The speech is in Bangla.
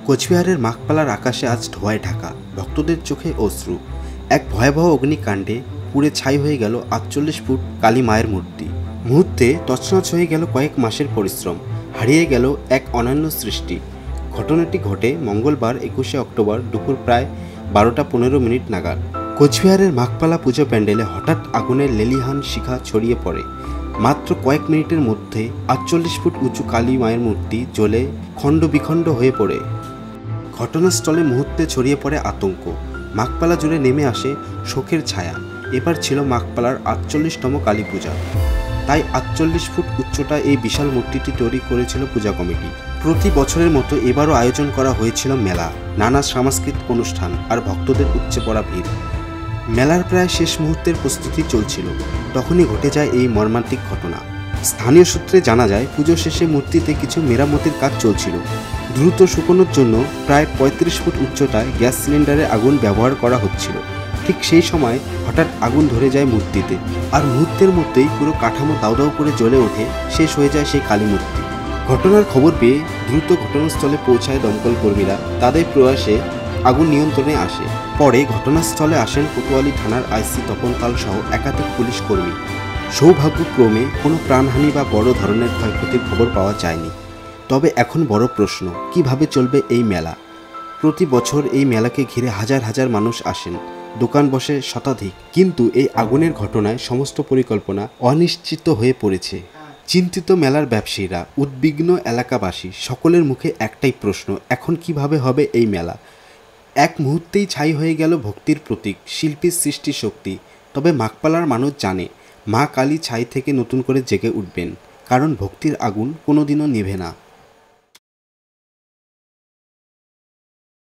কোচবিহারের মাঘপালার আকাশে আজ ধোঁয়ায় ঢাকা, ভক্তদের চোখে অশ্রু। এক ভয়াবহ অগ্নিকাণ্ডে পুড়ে ছাই হয়ে গেল ৪৮ ফুট কালী মায়ের মূর্তি। মুহূর্তে তছনছ হয়ে গেল কয়েক মাসের পরিশ্রম, হারিয়ে গেল এক অনন্য সৃষ্টি। ঘটনাটি ঘটে মঙ্গলবার ২১শে অক্টোবর দুপুর প্রায় ১২টা ১৫ নাগাদ। কোচবিহারের মাঘপালা পুজো প্যান্ডেলে হঠাৎ আগুনের লেলিহান শিখা ছড়িয়ে পড়ে। মাত্র কয়েক মিনিটের মধ্যে ৪৮ ফুট উঁচু কালী মায়ের মূর্তি জ্বলে খণ্ড বিখণ্ড হয়ে পড়ে। ঘটনাস্থলে মুহূর্তে ছড়িয়ে পড়ে আতঙ্ক। মাঘপালা জুড়ে নেমে আসে শোকের ছায়া। এবার ছিল মাঘপালার ৪৮তম কালী পূজা, তাই ৪৮ ফুট উচ্চতা এই বিশাল মূর্তিটি তৈরি করেছিল পূজা কমিটি। প্রতি বছরের মতো এবারও আয়োজন করা হয়েছিল মেলা, নানা সাংস্কৃতিক অনুষ্ঠান আর ভক্তদের উপচে পড়া ভিড়। মেলার প্রায় শেষ মুহূর্তের প্রস্তুতি চলছিল, তখনই ঘটে যায় এই মর্মান্তিক ঘটনা। স্থানীয় সূত্রে জানা যায়, পুজো শেষে মূর্তিতে কিছু মেরামতির কাজ চলছিল। দ্রুত শুকোনোর জন্য প্রায় ৩৫ ফুট উচ্চতায় গ্যাস সিলিন্ডারে আগুন ব্যবহার করা হচ্ছিল। ঠিক সেই সময় হঠাৎ আগুন ধরে যায় মূর্তিতে, আর মুহূর্তের মধ্যেই পুরো কাঠামো দাউ দাউ করে জ্বলে ওঠে, শেষ হয়ে যায় সেই কালী মূর্তি। ঘটনার খবর পেয়ে দ্রুত ঘটনাস্থলে পৌঁছায় দমকল কর্মীরা। তাদের প্রয়াসে আগুন নিয়ন্ত্রণে আসে। পরে ঘটনাস্থলে আসেন কোতোয়ালি থানার আইসি তপন পাল সহ একাধিক পুলিশ কর্মী। সৌভাগ্যক্রমে কোনো প্রাণহানি বা বড় ধরনের ক্ষয়ক্ষতির খবর পাওয়া যায়নি। তবে এখন বড় প্রশ্ন, কিভাবে চলবে এই মেলা? প্রতি বছর এই মেলাকে ঘিরে হাজার হাজার মানুষ আসেন, দোকান বসে শতাধিক, কিন্তু এই আগুনের ঘটনায় সমস্ত পরিকল্পনা অনিশ্চিত হয়ে পড়েছে। চিন্তিত মেলার ব্যবসায়ীরা, উদ্বিগ্ন এলাকাবাসী, সকলের মুখে একটাই প্রশ্ন, এখন কিভাবে হবে এই মেলা? এক মুহূর্তেই ছাই হয়ে গেল ভক্তির প্রতীক, শিল্পীর সৃষ্টি শক্তি। তবে মাঘপালার মানুষ জানে, মা কালী ছাই থেকে নতুন করে জেগে উঠবেন, কারণ ভক্তির আগুন কোনোদিনও নিভে না।